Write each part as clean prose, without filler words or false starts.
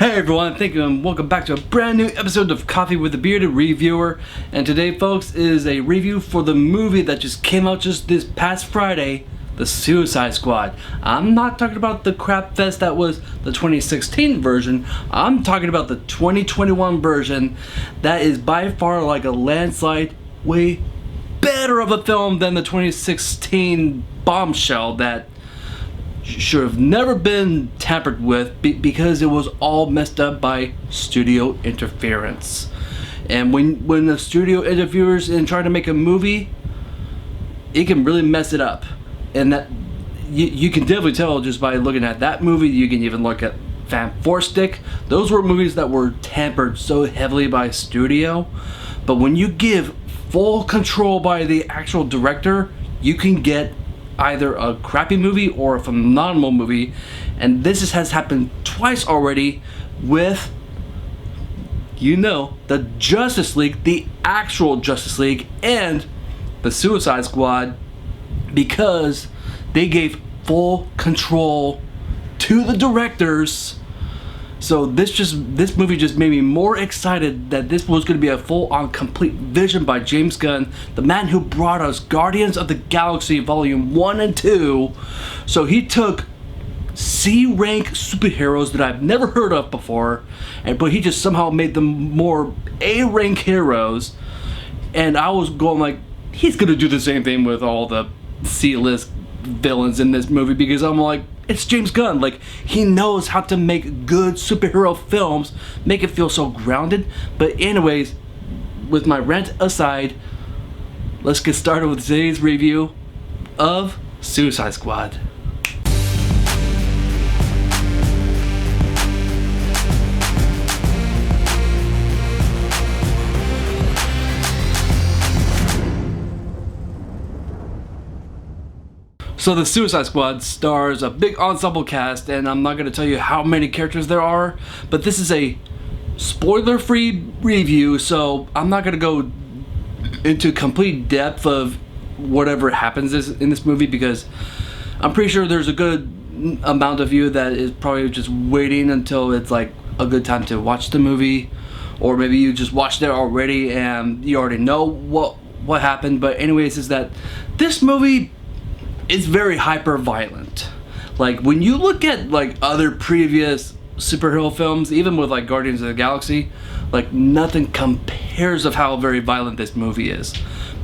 Hey everyone, thank you and welcome back to a brand new episode of Coffee with a Bearded Reviewer. And today, folks, is a review for the movie that just came out just this past Friday, The Suicide Squad. I'm not talking about the crap fest that was the 2016 version. I'm talking about the 2021 version that is by far like a landslide way better of a film than the 2016 bombshell that should have never been tampered with because it was all messed up by studio interference. And when the studio interferes in trying to make a movie, it can really mess it up. And that you can definitely tell just by looking at that movie. You can even look at Fan Four Stick. Those were movies that were tampered so heavily by studio. But when you give full control by the actual director, you can get either a crappy movie or a phenomenal movie. And this has happened twice already with, the Justice League, the actual Justice League, and the Suicide Squad, because they gave full control to the directors. So this movie just made me more excited that this was going to be a full-on complete vision by James Gunn, the man who brought us Guardians of the Galaxy Volume 1 and 2. So he took C-rank superheroes that I've never heard of before, but he just somehow made them more A-rank heroes. And I was going like, he's going to do the same thing with all the C-list villains in this movie, because I'm like, it's James Gunn. Like, he knows how to make good superhero films, make it feel so grounded. But anyways, with my rant aside, let's get started with today's review of Suicide Squad. So the Suicide Squad stars a big ensemble cast, and I'm not going to tell you how many characters there are, but this is a spoiler-free review, so I'm not going to go into complete depth of whatever happens in this movie, because I'm pretty sure there's a good amount of you that is probably just waiting until it's like a good time to watch the movie, or maybe you just watched it already and you already know what happened. But anyways, is that this movie is very hyper violent. Like, when you look at like other previous superhero films, even with like Guardians of the Galaxy, like nothing compares of how very violent this movie is.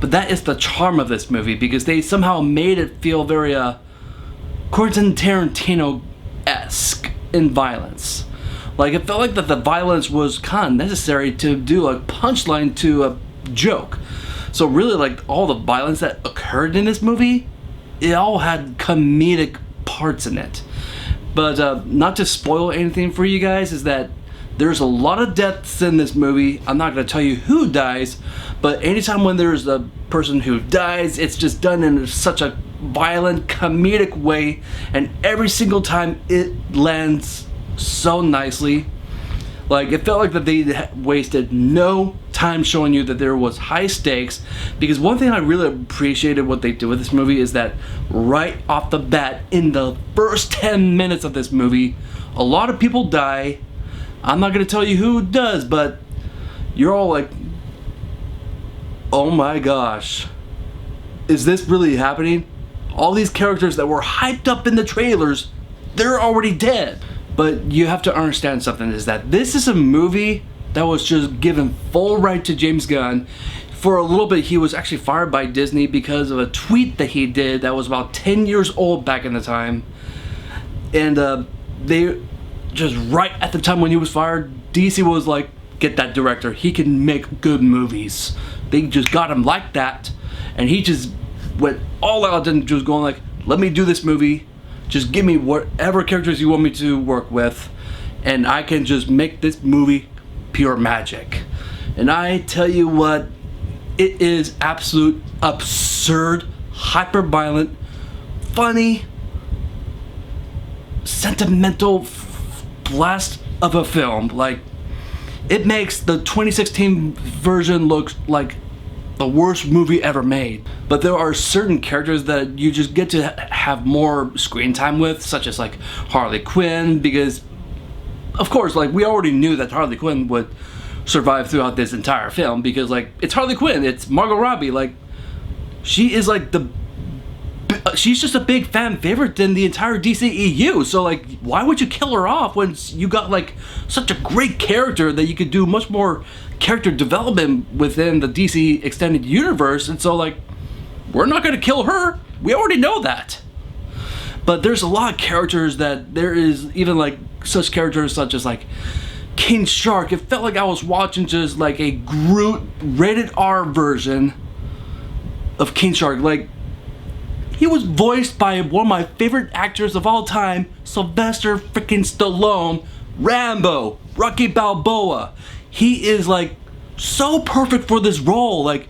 But that is the charm of this movie, because they somehow made it feel very Quentin Tarantino-esque in violence. Like, it felt like that the violence was kind of necessary to do a punchline to a joke. So really, like, all the violence that occurred in this movie, it all had comedic parts in it. But not to spoil anything for you guys, is that there's a lot of deaths in this movie. I'm not going to tell you who dies, but anytime when there's a person who dies, it's just done in such a violent, comedic way, and every single time it lands so nicely. Like, it felt like that they wasted no time showing you that there was high stakes, because one thing I really appreciated what they did with this movie is that right off the bat, in the first 10 minutes of this movie, a lot of people die. I'm not going to tell you who does, but you're all like, oh my gosh, is this really happening? All these characters that were hyped up in the trailers, they're already dead. But you have to understand something, is that this is a movie that was just given full right to James Gunn. For a little bit, he was actually fired by Disney because of a tweet that he did that was about 10 years old back in the time. And they just right at the time when he was fired, DC was like, get that director. He can make good movies. They just got him like that. And he just went all out and just going like, let me do this movie. Just give me whatever characters you want me to work with, and I can just make this movie pure magic. And I tell you what, it is absolute absurd, hyper violent, funny, sentimental blast of a film. Like, it makes the 2016 version look like the worst movie ever made. But there are certain characters that you just get to have more screen time with, such as like Harley Quinn, because of course, like, we already knew that Harley Quinn would survive throughout this entire film, because, like, it's Harley Quinn, it's Margot Robbie, like, she is, like, she's just a big fan favorite in the entire DCEU, so, like, why would you kill her off when you got, like, such a great character that you could do much more character development within the DC extended universe? And so, like, we're not gonna kill her, we already know that. But there's a lot of characters that there is, even, like, such characters such as, like, King Shark. It felt like I was watching just like a Groot rated R version of King Shark. Like, he was voiced by one of my favorite actors of all time, Sylvester freaking Stallone. Rambo, Rocky Balboa. He is, like, so perfect for this role. Like,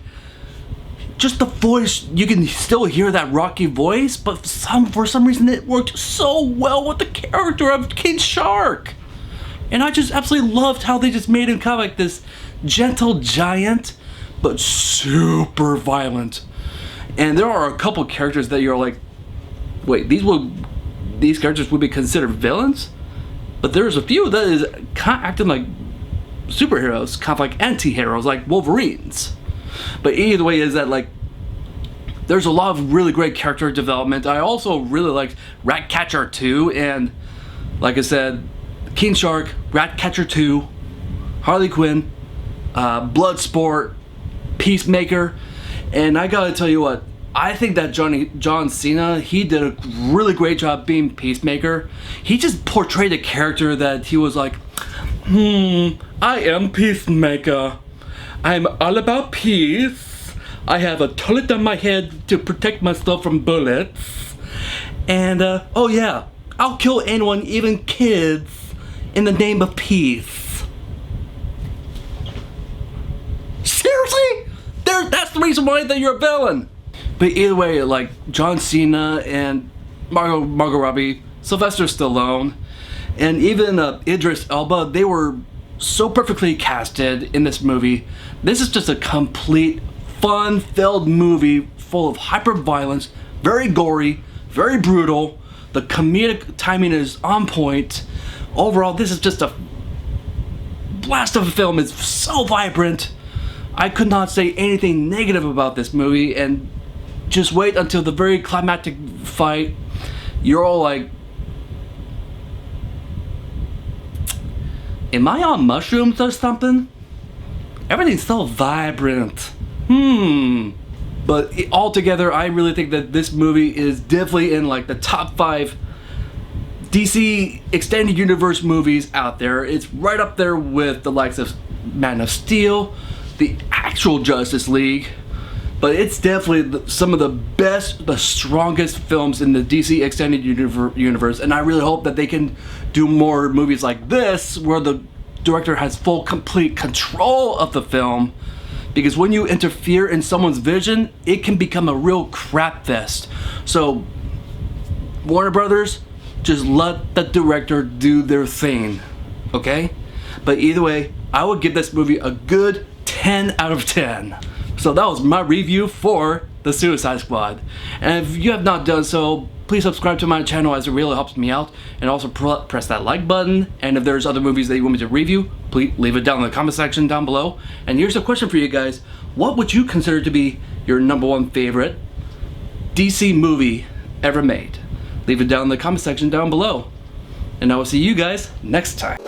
just the voice, you can still hear that Rocky voice, but for some reason it worked so well with the character of King Shark. And I just absolutely loved how they just made him kind of like this gentle giant, but super violent. And there are a couple characters that you're like, wait, these characters would be considered villains? But there's a few that is kind of acting like superheroes, kind of like anti-heroes, like Wolverines. But either way is that, like, there's a lot of really great character development. I also really liked Ratcatcher 2, and like I said, King Shark, Ratcatcher 2, Harley Quinn, Bloodsport, Peacemaker, and I gotta tell you what, I think that John Cena, he did a really great job being Peacemaker. He just portrayed a character that he was like, I am Peacemaker. I'm all about peace. I have a turret on my head to protect myself from bullets. And, oh yeah, I'll kill anyone, even kids, in the name of peace. Seriously? That's the reason why that you're a villain. But either way, like, John Cena and Margot Robbie, Sylvester Stallone, and even Idris Elba, they were so perfectly casted in this movie. This is just a complete fun-filled movie full of hyper-violence, very gory, very brutal. The comedic timing is on point. Overall, this is just a blast of a film. It's so vibrant. I could not say anything negative about this movie, and just wait until the very climactic fight. You're all like, am I on mushrooms or something? Everything's so vibrant. But altogether, I really think that this movie is definitely in, like, the top 5 DC Extended Universe movies out there. It's right up there with the likes of Man of Steel, the actual Justice League, but it's definitely some of the best, the strongest films in the DC Extended Universe, and I really hope that they can do more movies like this, where the director has full, complete control of the film, because when you interfere in someone's vision, it can become a real crap fest. So, Warner Brothers, just let the director do their thing, okay? But either way, I would give this movie a good 10 out of 10. So that was my review for The Suicide Squad. And if you have not done so, please subscribe to my channel, as it really helps me out. And also press that like button. And if there's other movies that you want me to review, please leave it down in the comment section down below. And here's a question for you guys. What would you consider to be your #1 favorite DC movie ever made? Leave it down in the comment section down below. And I will see you guys next time.